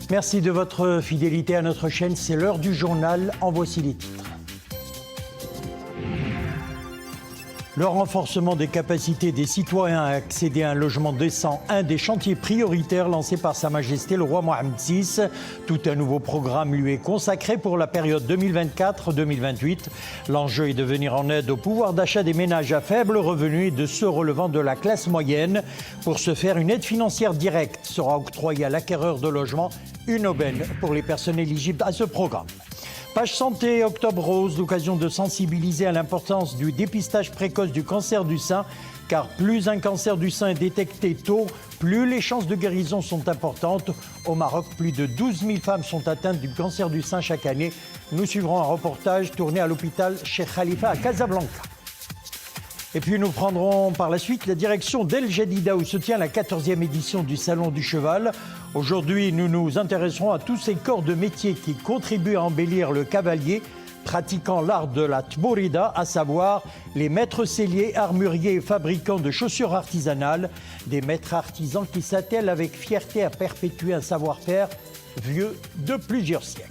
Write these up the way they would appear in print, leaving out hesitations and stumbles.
Merci de votre fidélité à notre chaîne. C'est l'heure du journal. En voici les titres. Le renforcement des capacités des citoyens à accéder à un logement décent, un des chantiers prioritaires lancés par Sa Majesté le roi Mohammed VI. Tout un nouveau programme lui est consacré pour la période 2024-2028. L'enjeu est de venir en aide au pouvoir d'achat des ménages à faible revenu et de ceux relevant de la classe moyenne. Pour ce faire, une aide financière directe sera octroyée à l'acquéreur de logements, une aubaine pour les personnes éligibles à ce programme. Page santé, Octobre Rose, l'occasion de sensibiliser à l'importance du dépistage précoce du cancer du sein, car plus un cancer du sein est détecté tôt, plus les chances de guérison sont importantes. Au Maroc, plus de 12 000 femmes sont atteintes du cancer du sein chaque année. Nous suivrons un reportage tourné à l'hôpital Cheikh Khalifa à Casablanca. Et puis nous prendrons par la suite la direction d'El Jadida où se tient la 14e édition du Salon du Cheval. Aujourd'hui, nous nous intéresserons à tous ces corps de métier qui contribuent à embellir le cavalier, pratiquant l'art de la tbourida, à savoir les maîtres selliers, armuriers et fabricants de chaussures artisanales, des maîtres artisans qui s'attellent avec fierté à perpétuer un savoir-faire vieux de plusieurs siècles.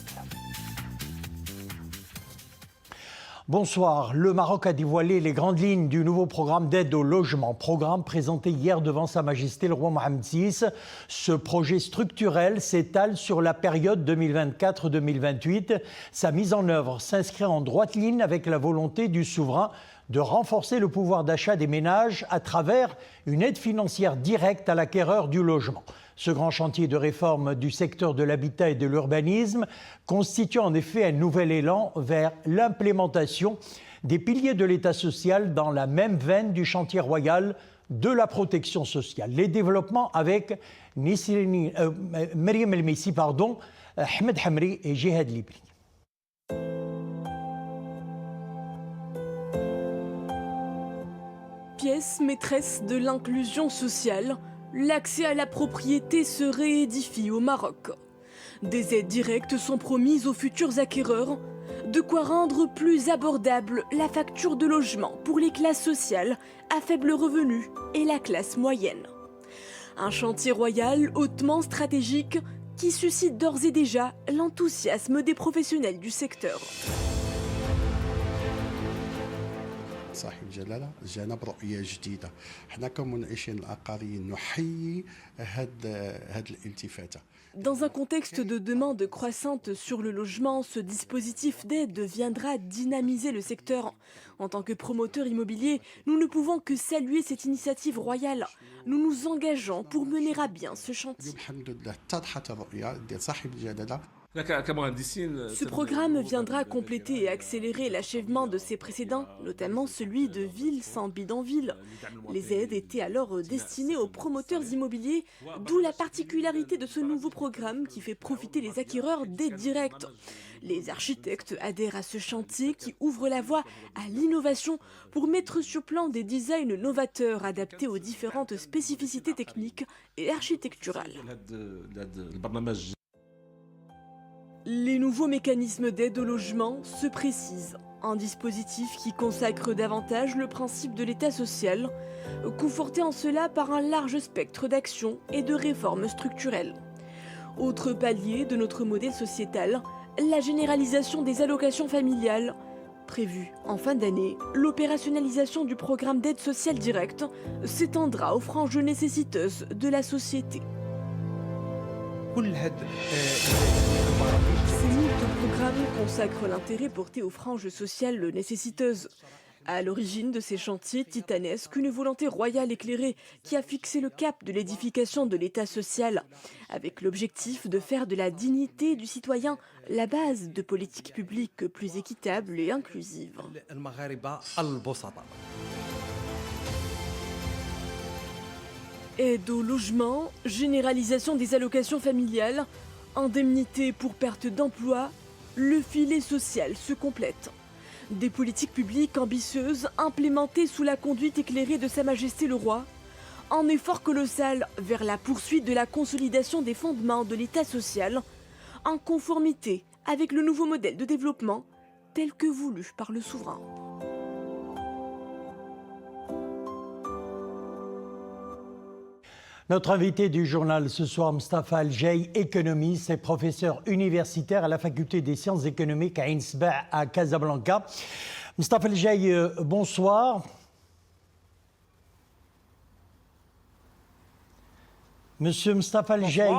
Bonsoir. Le Maroc a dévoilé les grandes lignes du nouveau programme d'aide au logement. Programme présenté hier devant Sa Majesté le roi Mohammed VI. Ce projet structurel s'étale sur la période 2024-2028. Sa mise en œuvre s'inscrit en droite ligne avec la volonté du souverain de renforcer le pouvoir d'achat des ménages à travers une aide financière directe à l'acquéreur du logement. Ce grand chantier de réforme du secteur de l'habitat et de l'urbanisme constitue en effet un nouvel élan vers l'implémentation des piliers de l'État social dans la même veine du chantier royal de la protection sociale. Les développements avec Mariam El Messi, Ahmed Hamri et Jihad Libri. Pièce maîtresse de l'inclusion sociale, l'accès à la propriété se réédifie au Maroc. Des aides directes sont promises aux futurs acquéreurs, de quoi rendre plus abordable la facture de logement pour les classes sociales à faible revenu et la classe moyenne. Un chantier royal hautement stratégique qui suscite d'ores et déjà l'enthousiasme des professionnels du secteur. صاحب الجلاله جانا برؤيه جديده حنا كمنعشين العقاريين نحيي هاد الالتفاته. Dans un contexte de demande croissante sur le logement, ce dispositif d'aide viendra dynamiser le secteur. En tant que promoteur immobilier, nous ne pouvons que saluer cette initiative royale. Nous nous engageons pour mener à bien ce chantier. Ce programme viendra compléter et accélérer l'achèvement de ses précédents, notamment celui de Ville sans bidonville. Les aides étaient alors destinées aux promoteurs immobiliers, d'où la particularité de ce nouveau programme qui fait profiter les acquéreurs d'aides directes. Les architectes adhèrent à ce chantier qui ouvre la voie à l'innovation pour mettre sur plan des designs novateurs adaptés aux différentes spécificités techniques et architecturales. Les nouveaux mécanismes d'aide au logement se précisent. Un dispositif qui consacre davantage le principe de l'État social, conforté en cela par un large spectre d'actions et de réformes structurelles. Autre palier de notre modèle sociétal, la généralisation des allocations familiales. Prévue en fin d'année, l'opérationnalisation du programme d'aide sociale directe s'étendra aux franges nécessiteuses de la société. Ces multiples programmes consacrent l'intérêt porté aux franges sociales nécessiteuses. À l'origine de ces chantiers titanesques, une volonté royale éclairée qui a fixé le cap de l'édification de l'État social, avec l'objectif de faire de la dignité du citoyen la base de politiques publiques plus équitables et inclusives. Aide au logement, généralisation des allocations familiales, indemnité pour perte d'emploi, le filet social se complète. Des politiques publiques ambitieuses implémentées sous la conduite éclairée de Sa Majesté le Roi, un effort colossal vers la poursuite de la consolidation des fondements de l'État social, en conformité avec le nouveau modèle de développement tel que voulu par le souverain. Notre invité du journal ce soir, Mustapha Al-Jay, économiste et professeur universitaire à la faculté des sciences économiques à Ain Sebaa à Casablanca. Mustapha Al-Jay, bonsoir. Monsieur Mustapha Al-Jay,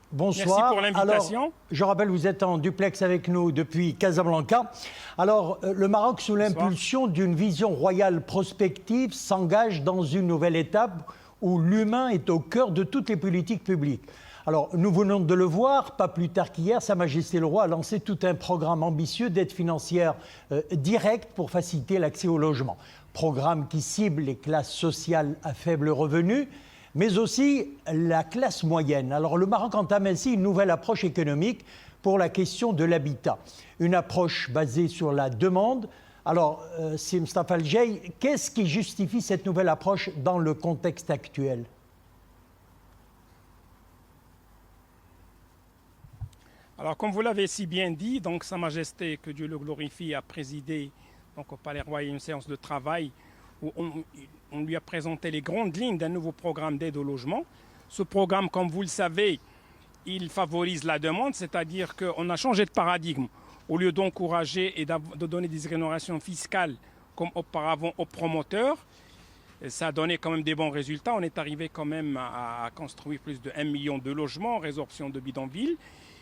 bonsoir. Merci pour l'invitation. Alors, je rappelle, vous êtes en duplex avec nous depuis Casablanca. Alors, le Maroc, sous l'impulsion d'une vision royale prospective, s'engage dans une nouvelle étape où l'humain est au cœur de toutes les politiques publiques. Alors, nous venons de le voir, pas plus tard qu'hier, Sa Majesté le Roi a lancé tout un programme ambitieux d'aide financière directe pour faciliter l'accès au logement. Programme qui cible les classes sociales à faible revenu, mais aussi la classe moyenne. Alors le Maroc entame ainsi une nouvelle approche économique pour la question de l'habitat. Une approche basée sur la demande. Alors, c'est Mustapha Al-Jay, qu'est-ce qui justifie cette nouvelle approche dans le contexte actuel ? Alors, comme vous l'avez si bien dit, donc Sa Majesté, que Dieu le glorifie, a présidé donc, au Palais Royal une séance de travail où on lui a présenté les grandes lignes d'un nouveau programme d'aide au logement. Ce programme, comme vous le savez, il favorise la demande, c'est-à-dire qu'on a changé de paradigme. Au lieu d'encourager et de donner des exonérations fiscales comme auparavant aux promoteurs, ça a donné quand même des bons résultats. On est arrivé quand même à construire plus de 1 million de logements en résorption de bidonvilles.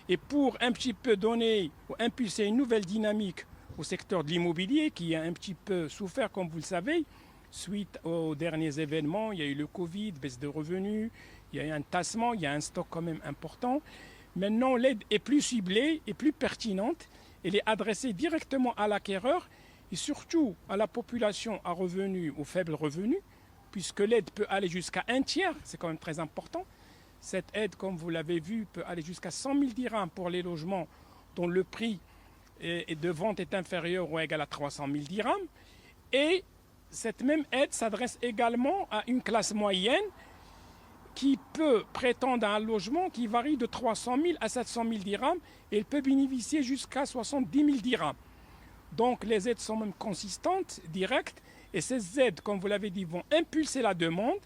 Et pour un petit peu donner ou impulser une nouvelle dynamique au secteur de l'immobilier qui a un petit peu souffert, comme vous le savez, suite aux derniers événements, il y a eu le Covid, baisse de revenus, il y a eu un tassement, il y a un stock quand même important. Maintenant, l'aide est plus ciblée et plus pertinente. Elle est adressée directement à l'acquéreur et surtout à la population à revenus ou faibles revenus, puisque l'aide peut aller jusqu'à un tiers, c'est quand même très important. Cette aide, comme vous l'avez vu, peut aller jusqu'à 100 000 dirhams pour les logements dont le prix de vente est inférieur ou égal à 300 000 dirhams. Et cette même aide s'adresse également à une classe moyenne qui peut prétendre à un logement qui varie de 300 000 à 700 000 dirhams et elle peut bénéficier jusqu'à 70 000 dirhams. Donc les aides sont même consistantes, directes, et ces aides, comme vous l'avez dit, vont impulser la demande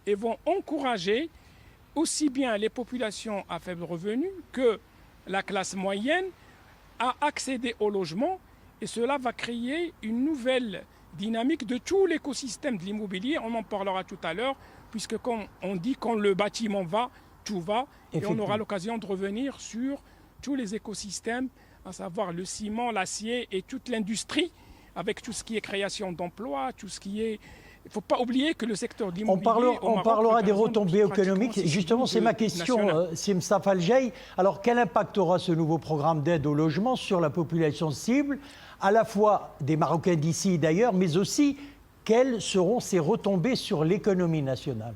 et vont encourager aussi bien les populations à faible revenu que la classe moyenne à accéder au logement, et cela va créer une nouvelle dynamique de tout l'écosystème de l'immobilier. On en parlera tout à l'heure, puisque comme on dit, quand le bâtiment va, tout va, et on aura l'occasion de revenir sur tous les écosystèmes, à savoir le ciment, l'acier et toute l'industrie, avec tout ce qui est création d'emplois, tout ce qui est... Il ne faut pas oublier que le secteur de l'immobilier... On parlera des retombées économiques. Justement, c'est ma question, c'est Mustapha Al-Jay. Alors, quel impact aura ce nouveau programme d'aide au logement sur la population cible, à la fois des Marocains d'ici d'ailleurs, mais aussi quelles seront ses retombées sur l'économie nationale?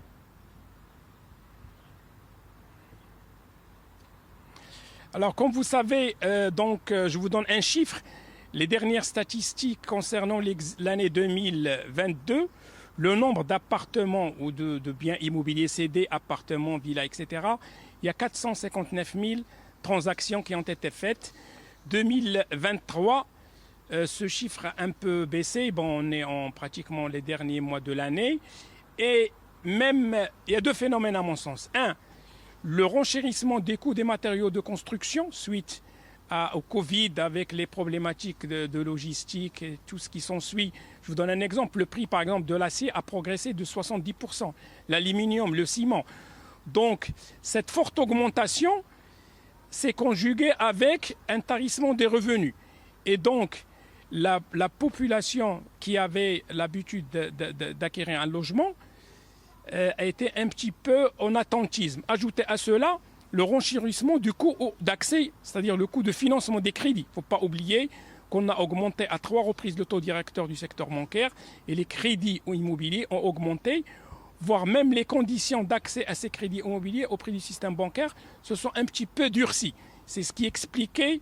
Alors, comme vous savez, je vous donne un chiffre. Les dernières statistiques concernant l'année 2022, le nombre d'appartements ou de biens immobiliers cédés, appartements, villas, etc., il y a 459 000 transactions qui ont été faites. 2023, ce chiffre a un peu baissé. Bon, on est en pratiquement les derniers mois de l'année. Et même, il y a deux phénomènes à mon sens. Un, le renchérissement des coûts des matériaux de construction suite au Covid avec les problématiques de logistique et tout ce qui s'ensuit. Je vous donne un exemple. Le prix, par exemple, de l'acier a progressé de 70%. L'aluminium, le ciment. Donc, cette forte augmentation s'est conjuguée avec un tarissement des revenus. Et donc, la population qui avait l'habitude d'acquérir un logement a été un petit peu en attentisme. Ajoutez à cela le renchérissement du coût d'accès, c'est-à-dire le coût de financement des crédits. Il ne faut pas oublier qu'on a augmenté à 3 reprises le taux directeur du secteur bancaire et les crédits immobiliers ont augmenté, voire même les conditions d'accès à ces crédits immobiliers auprès du système bancaire se sont un petit peu durcies. C'est ce qui expliquait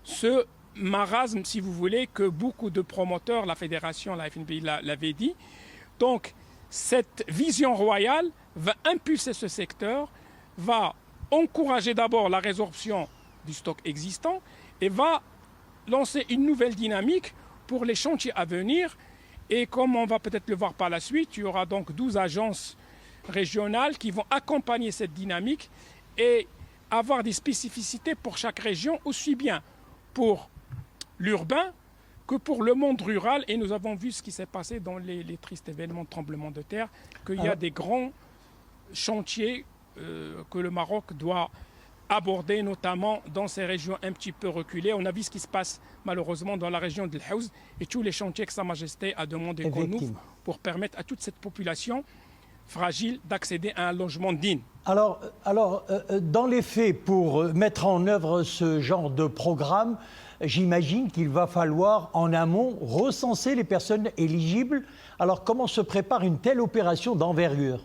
ce marasme, si vous voulez, que beaucoup de promoteurs, la fédération, la FNBI l'avaient dit. Donc, cette vision royale va impulser ce secteur, va encourager d'abord la résorption du stock existant et va lancer une nouvelle dynamique pour les chantiers à venir. Et comme on va peut-être le voir par la suite, il y aura donc 12 agences régionales qui vont accompagner cette dynamique et avoir des spécificités pour chaque région, aussi bien pour l'urbain que pour le monde rural. Et nous avons vu ce qui s'est passé dans les tristes événements de tremblement de terre, qu'il y a des grands chantiers que le Maroc doit aborder, notamment dans ces régions un petit peu reculées. On a vu ce qui se passe malheureusement dans la région de l'Haouz et tous les chantiers que Sa Majesté a demandé qu'on ouvre pour permettre à toute cette population fragile d'accéder à un logement digne. Alors, dans les faits, pour mettre en œuvre ce genre de programme, j'imagine qu'il va falloir en amont recenser les personnes éligibles. Alors, comment se prépare une telle opération d'envergure ?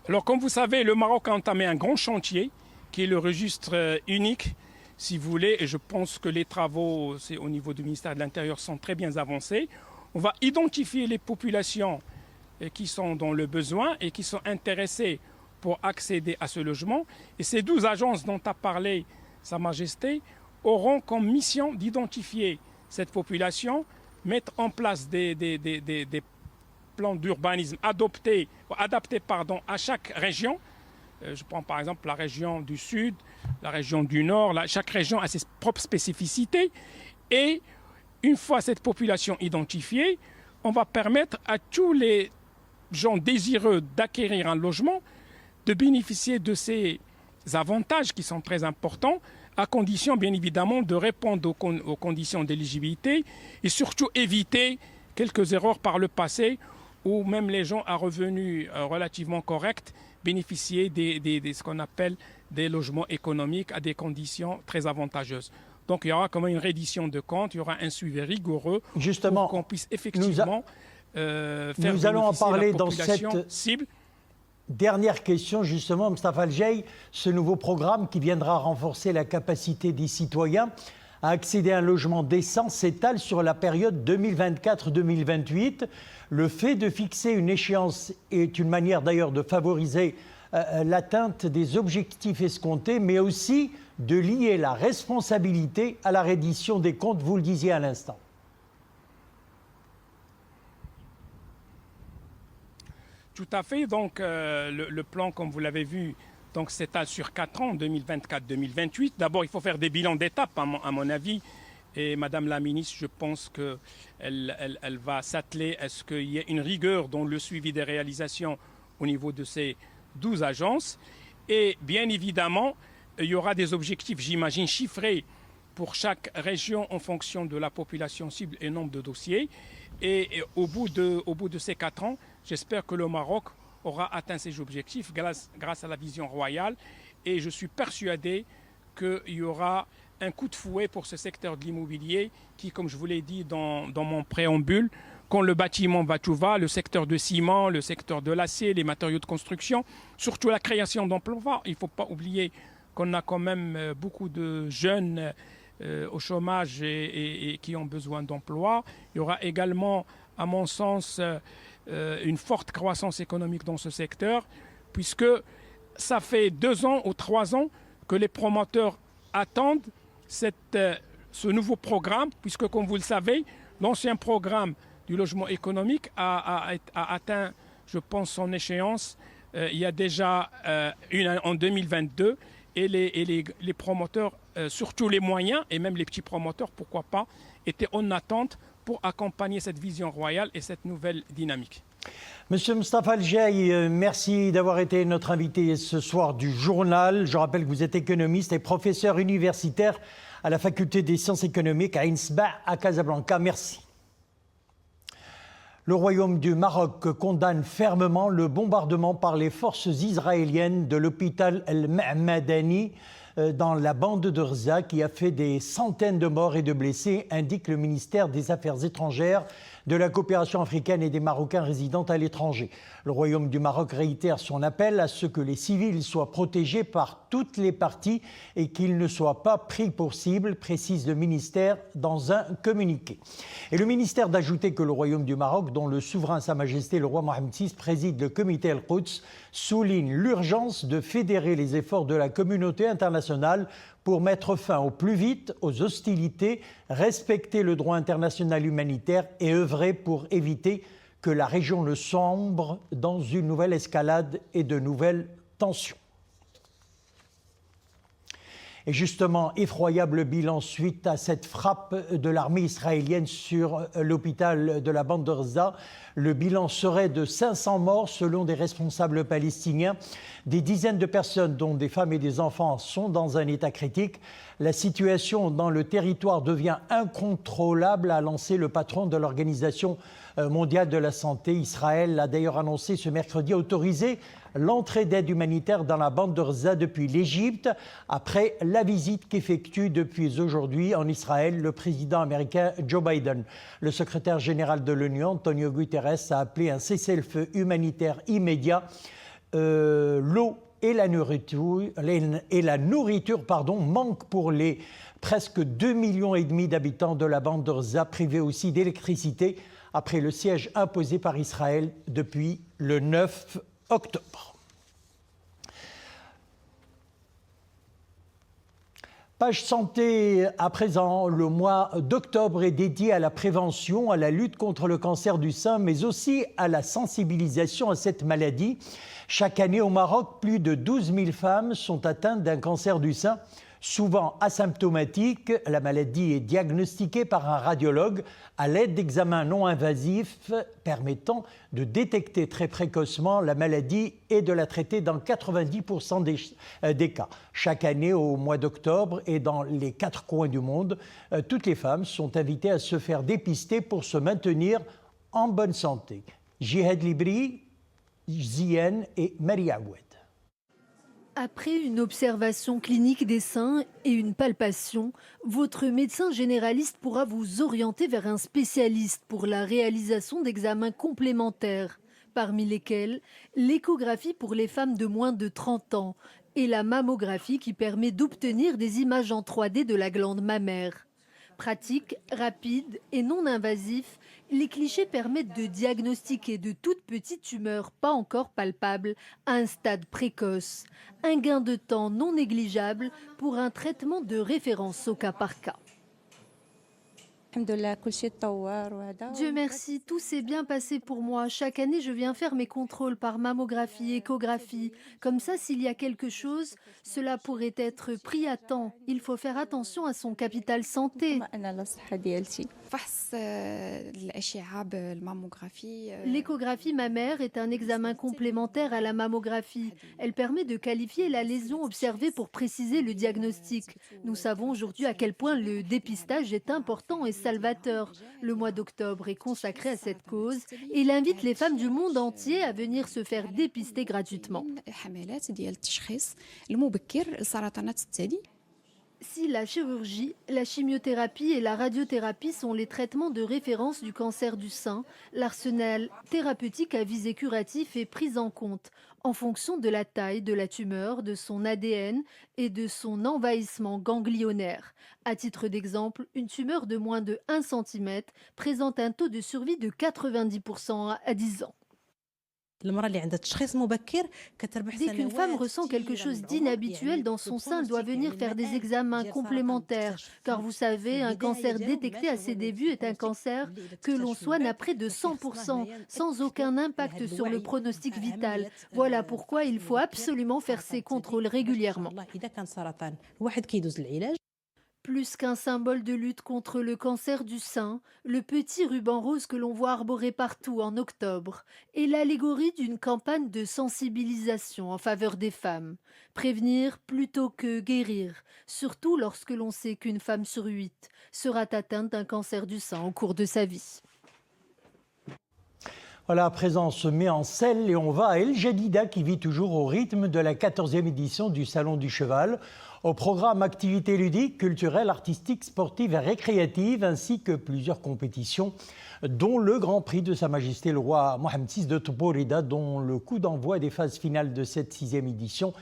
Alors, comme vous savez, le Maroc a entamé un grand chantier qui est le registre unique, si vous voulez, et je pense que les travaux au niveau du ministère de l'Intérieur sont très bien avancés. On va identifier les populations qui sont dans le besoin et qui sont intéressées pour accéder à ce logement. Et ces 12 agences dont a parlé Sa Majesté auront comme mission d'identifier cette population, mettre en place des plans d'urbanisme adaptés à chaque région. Je prends par exemple la région du Sud, la région du Nord. Chaque région a ses propres spécificités. Et une fois cette population identifiée, on va permettre à tous les gens désireux d'acquérir un logement de bénéficier de ces avantages qui sont très importants, à condition bien évidemment de répondre aux conditions d'éligibilité et surtout éviter quelques erreurs par le passé où même les gens à revenus relativement corrects bénéficiaient de ce qu'on appelle des logements économiques à des conditions très avantageuses. Donc il y aura comme une reddition de comptes, il y aura un suivi rigoureux justement, pour qu'on puisse effectivement faire nous allons en parler la population dans cette cible. Dernière question justement, Moustapha El Jay, ce nouveau programme qui viendra renforcer la capacité des citoyens à accéder à un logement décent s'étale sur la période 2024-2028. Le fait de fixer une échéance est une manière d'ailleurs de favoriser l'atteinte des objectifs escomptés, mais aussi de lier la responsabilité à la reddition des comptes, vous le disiez à l'instant. Tout à fait. Donc, le plan, comme vous l'avez vu, s'étale sur 4 ans, 2024-2028. D'abord, il faut faire des bilans d'étape, à mon avis. Et Madame la ministre, je pense qu'elle va s'atteler à ce qu'il y ait une rigueur dans le suivi des réalisations au niveau de ces 12 agences. Et bien évidemment, il y aura des objectifs, j'imagine, chiffrés pour chaque région en fonction de la population cible et nombre de dossiers. Et au bout de ces 4 ans, j'espère que le Maroc aura atteint ses objectifs grâce à la vision royale. Et je suis persuadé qu'il y aura un coup de fouet pour ce secteur de l'immobilier qui, comme je vous l'ai dit dans mon préambule, quand le bâtiment va tout va, le secteur de ciment, le secteur de l'acier, les matériaux de construction, surtout la création d'emplois. Il ne faut pas oublier qu'on a quand même beaucoup de jeunes au chômage et qui ont besoin d'emploi. Il y aura également, à mon sens, une forte croissance économique dans ce secteur, puisque ça fait 2 ans ou 3 ans que les promoteurs attendent ce nouveau programme, puisque, comme vous le savez, l'ancien programme du logement économique a atteint, je pense, son échéance il y a déjà en 2022. Et les promoteurs, surtout les moyens, et même les petits promoteurs, pourquoi pas, étaient en attente pour accompagner cette vision royale et cette nouvelle dynamique. Monsieur Moustapha El Jay, merci d'avoir été notre invité ce soir du journal. Je rappelle que vous êtes économiste et professeur universitaire à la faculté des sciences économiques à Ain Sebaa à Casablanca. Merci. Le Royaume du Maroc condamne fermement le bombardement par les forces israéliennes de l'hôpital El-Ma'madani dans la bande de Rza qui a fait des centaines de morts et de blessés, indique le ministère des Affaires étrangères, de la coopération africaine et des Marocains résidant à l'étranger. Le Royaume du Maroc réitère son appel à ce que les civils soient protégés par toutes les parties et qu'ils ne soient pas pris pour cible, précise le ministère dans un communiqué. Et le ministère d'ajouter que le Royaume du Maroc, dont le souverain Sa Majesté le roi Mohammed VI préside le comité El-Quds, souligne l'urgence de fédérer les efforts de la communauté internationale pour mettre fin au plus vite aux hostilités, respecter le droit international humanitaire et œuvrer pour éviter que la région ne sombre dans une nouvelle escalade et de nouvelles tensions. Et justement, effroyable bilan suite à cette frappe de l'armée israélienne sur l'hôpital de la bande de Gaza. Le bilan serait de 500 morts selon des responsables palestiniens. Des dizaines de personnes, dont des femmes et des enfants, sont dans un état critique. La situation dans le territoire devient incontrôlable, a lancé le patron de l'Organisation mondiale de la santé. Israël a d'ailleurs annoncé ce mercredi autoriser l'entrée d'aide humanitaire dans la bande de Gaza depuis l'Égypte, après la visite qu'effectue depuis aujourd'hui en Israël le président américain Joe Biden. Le secrétaire général de l'ONU, Antonio Guterres, a appelé un cessez-le-feu humanitaire immédiat. L'eau et la nourriture, manquent pour les presque 2,5 millions d'habitants de la bande de Gaza, privés aussi d'électricité après le siège imposé par Israël depuis le 9 octobre. Page santé à présent. Le mois d'octobre est dédié à la prévention, à la lutte contre le cancer du sein, mais aussi à la sensibilisation à cette maladie. Chaque année au Maroc, plus de 12 000 femmes sont atteintes d'un cancer du sein, souvent asymptomatique. La maladie est diagnostiquée par un radiologue à l'aide d'examens non invasifs permettant de détecter très précocement la maladie et de la traiter dans 90% des cas. Chaque année, au mois d'octobre et dans les 4 coins du monde, toutes les femmes sont invitées à se faire dépister pour se maintenir en bonne santé. Jihad Libri, Zien et Maria Awed. Après une observation clinique des seins et une palpation, votre médecin généraliste pourra vous orienter vers un spécialiste pour la réalisation d'examens complémentaires, parmi lesquels l'échographie pour les femmes de moins de 30 ans et la mammographie qui permet d'obtenir des images en 3D de la glande mammaire. Pratique, rapide et non invasif, les clichés permettent de diagnostiquer de toutes petites tumeurs pas encore palpables à un stade précoce. Un gain de temps non négligeable pour un traitement de référence au cas par cas. Dieu merci, tout s'est bien passé pour moi. Chaque année, je viens faire mes contrôles par mammographie, échographie. Comme ça, s'il y a quelque chose, cela pourrait être pris à temps. Il faut faire attention à son capital santé. L'échographie mammaire est un examen complémentaire à la mammographie. Elle permet de qualifier la lésion observée pour préciser le diagnostic. Nous savons aujourd'hui à quel point le dépistage est important et salvateur. Le mois d'octobre est consacré à cette cause et il invite les femmes du monde entier à venir se faire dépister gratuitement. Si la chirurgie, la chimiothérapie et la radiothérapie sont les traitements de référence du cancer du sein, l'arsenal thérapeutique à visée curative est pris en compte en fonction de la taille de la tumeur, de son ADN et de son envahissement ganglionnaire. À titre d'exemple, une tumeur de moins de 1 cm présente un taux de survie de 90% à 10 ans. Dès qu'une femme ressent quelque chose d'inhabituel dans son sein, elle doit venir faire des examens complémentaires. Car vous savez, un cancer détecté à ses débuts est un cancer que l'on soigne à près de 100%, sans aucun impact sur le pronostic vital. Voilà pourquoi il faut absolument faire ces contrôles régulièrement. Plus qu'un symbole de lutte contre le cancer du sein, le petit ruban rose que l'on voit arboré partout en octobre est l'allégorie d'une campagne de sensibilisation en faveur des femmes. Prévenir plutôt que guérir, surtout lorsque l'on sait qu'une femme sur 8 sera atteinte d'un cancer du sein au cours de sa vie. Voilà, à présent, on se met en selle et on va à El Jadida qui vit toujours au rythme de la 14e édition du Salon du Cheval. Au programme activités ludiques, culturelles, artistiques, sportives et récréatives, ainsi que plusieurs compétitions, dont le Grand Prix de Sa Majesté le Roi Mohammed VI de Tabourida, dont le coup d'envoi des phases finales de cette 6e édition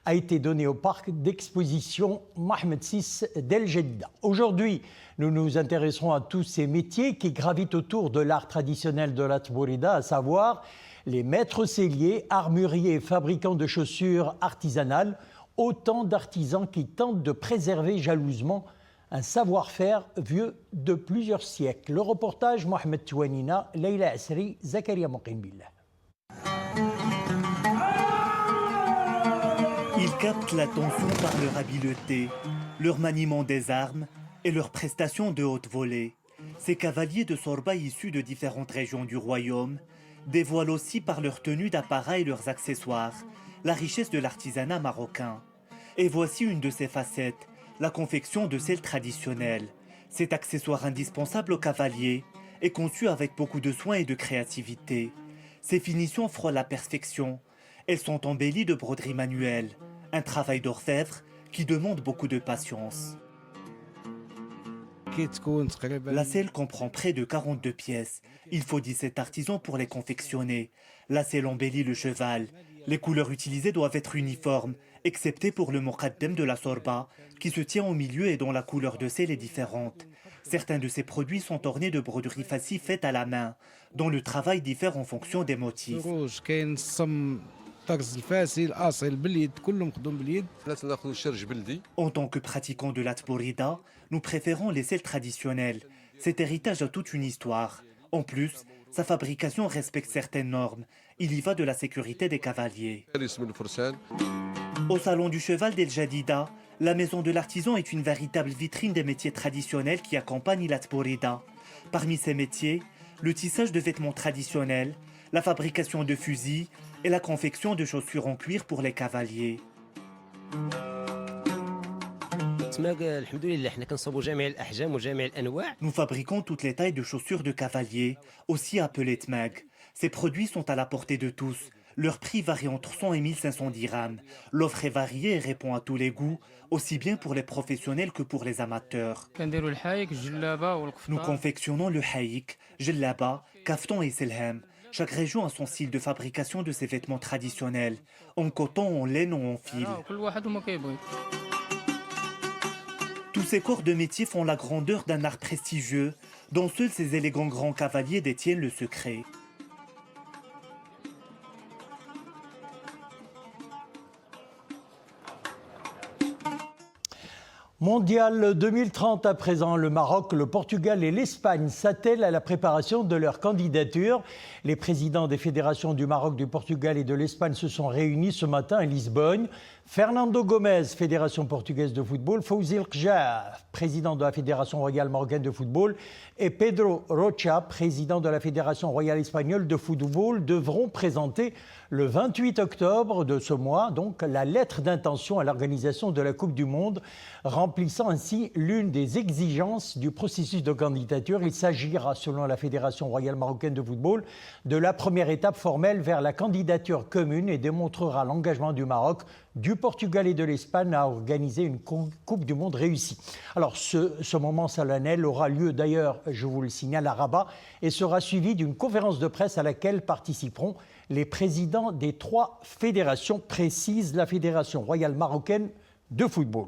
a été donné au parc d'exposition Mohammed VI d'El Jadida. Aujourd'hui, nous nous intéresserons à tous ces métiers qui gravitent autour de l'art traditionnel de la Tabourida, à savoir les maîtres selliers, armuriers et fabricants de chaussures artisanales, Autant d'artisans qui tentent de préserver jalousement un savoir-faire vieux de plusieurs siècles. Le reportage Mohamed Touanina, Leila Asri, Zakaria Moqimbillah. Ils captent l'attention par leur habileté, leur maniement des armes et leurs prestations de haute volée. Ces cavaliers de Sorba issus de différentes régions du royaume dévoilent aussi par leur tenue d'appareil et leurs accessoires la richesse de l'artisanat marocain. Et voici une de ces facettes, la confection de selles traditionnelles. Cet accessoire indispensable aux cavaliers est conçu avec beaucoup de soin et de créativité. Ces finitions frôlent la perfection. Elles sont embellies de broderies manuelles, un travail d'orfèvre qui demande beaucoup de patience. La selle comprend près de 42 pièces. Il faut 17 artisans pour les confectionner. La selle embellit le cheval. Les couleurs utilisées doivent être uniformes, excepté pour le Moqaddem de la Sorba, qui se tient au milieu et dont la couleur de selle est différente. Certains de ces produits sont ornés de broderies faciles faites à la main, dont le travail diffère en fonction des motifs. En tant que pratiquants de l'Atborida, nous préférons les selles traditionnelles. Cet héritage a toute une histoire. En plus, sa fabrication respecte certaines normes. Il y va de la sécurité des cavaliers. Au salon du cheval d'El Jadida, la maison de l'artisan est une véritable vitrine des métiers traditionnels qui accompagnent l'Atborida. Parmi ces métiers, le tissage de vêtements traditionnels, la fabrication de fusils et la confection de chaussures en cuir pour les cavaliers. Nous fabriquons toutes les tailles de chaussures de cavalier, aussi appelées tmag. Ces produits sont à la portée de tous. Leur prix varie entre 100 et 1500 dirhams. L'offre est variée et répond à tous les goûts, aussi bien pour les professionnels que pour les amateurs. Nous confectionnons le haïk, jellaba, kaftan et selhem. Chaque région a son style de fabrication de ses vêtements traditionnels, en coton, en laine ou en fil. Tous ces corps de métier font la grandeur d'un art prestigieux, dont seuls ces élégants grands cavaliers détiennent le secret. Mondial 2030 à présent, le Maroc, le Portugal et l'Espagne s'attellent à la préparation de leur candidature. Les présidents des fédérations du Maroc, du Portugal et de l'Espagne se sont réunis ce matin à Lisbonne. Fernando Gomes, Fédération portugaise de football, Fawzi El Kja, président de la Fédération royale marocaine de football, et Pedro Rocha, président de la Fédération royale espagnole de football, devront présenter le 28 octobre de ce mois donc la lettre d'intention à l'organisation de la Coupe du Monde, remplissant ainsi l'une des exigences du processus de candidature. Il s'agira, selon la Fédération royale marocaine de football, de la première étape formelle vers la candidature commune et démontrera l'engagement du Maroc, du Portugal et de l'Espagne à organiser une Coupe du Monde réussie. Alors ce moment solennel aura lieu d'ailleurs, je vous le signale, à Rabat et sera suivi d'une conférence de presse à laquelle participeront les présidents des 3 fédérations, précise la Fédération royale marocaine de football.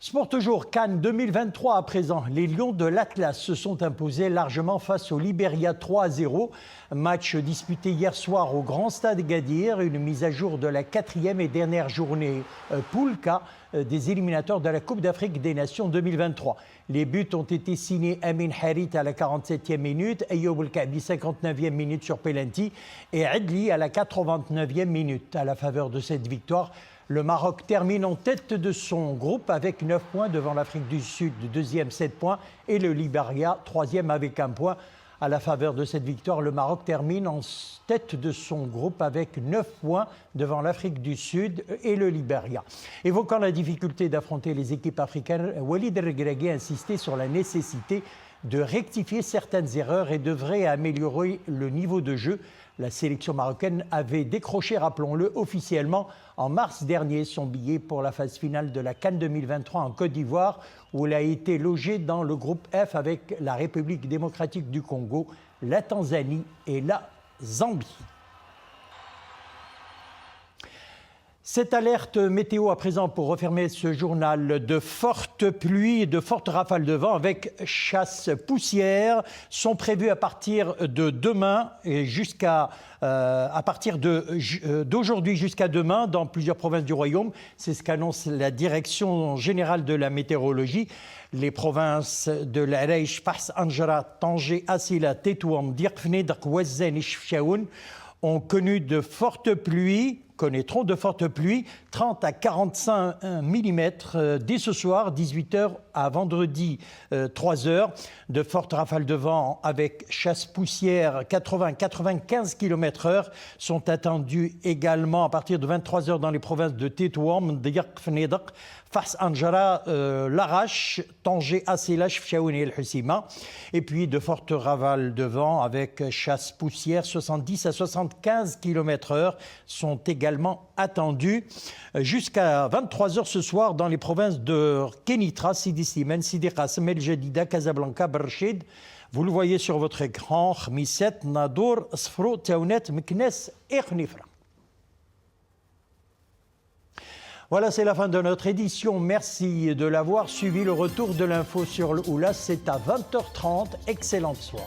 Sport toujours, Cannes 2023 à présent. Les Lions de l'Atlas se sont imposés largement face au Libéria 3-0. Match disputé hier soir au Grand Stade Gadir, une mise à jour de la 4e et dernière journée Poule K des éliminateurs de la Coupe d'Afrique des Nations 2023. Les buts ont été signés Amin Harit à la 47e minute, Ayoub El Kaabi 59e minute sur penalty et Adli à la 89e minute. À la faveur de cette victoire, le Maroc termine en tête de son groupe avec 9 points devant l'Afrique du Sud, deuxième 7 points, et le Libéria, troisième avec 1 point. À la faveur de cette victoire, le Maroc termine en tête de son groupe avec 9 points devant l'Afrique du Sud et le Libéria. Évoquant la difficulté d'affronter les équipes africaines, Walid El-Regragui a insisté sur la nécessité de rectifier certaines erreurs et devrait améliorer le niveau de jeu. La sélection marocaine avait décroché, rappelons-le, officiellement en mars dernier son billet pour la phase finale de la CAN 2023 en Côte d'Ivoire, où elle a été logée dans le groupe F avec la République démocratique du Congo, la Tanzanie et la Zambie. Cette alerte météo à présent pour refermer ce journal, de fortes pluies et de fortes rafales de vent avec chasse poussière sont prévues à partir de demain et d'aujourd'hui jusqu'à demain dans plusieurs provinces du royaume. C'est ce qu'annonce la direction générale de la météorologie. Les provinces de l'Araish, Fars, Anjara, Tanger, Asila, Tétouan, Dirkfne, Darkwazen et Chefchaouen ont connu de fortes pluies, connaîtront de fortes pluies, 30 à 45 mm dès ce soir, 18h à vendredi 3h. De fortes rafales de vent avec chasse poussière 80-95 km/h sont attendues également à partir de 23h dans les provinces de Tétouan, Dirk Fnedaq, Fars Anjara, Larache, Tanger, Asila, Chefchaouen et El Hussima. Et puis de fortes rafales de vent avec chasse poussière 70 à 75 km/h sont également attendues jusqu'à 23h ce soir dans les provinces de Kenitra, Sidi Slimane, Sidi Qassem, El Jadida, Casablanca, Berchid. Vous le voyez sur votre écran, Khmisset, Nadour, Sfro, Taounet, Meknes et Khnifra. Voilà, c'est la fin de notre édition. Merci de l'avoir suivi. Le retour de l'info sur le Oula, c'est à 20h30. Excellente soirée.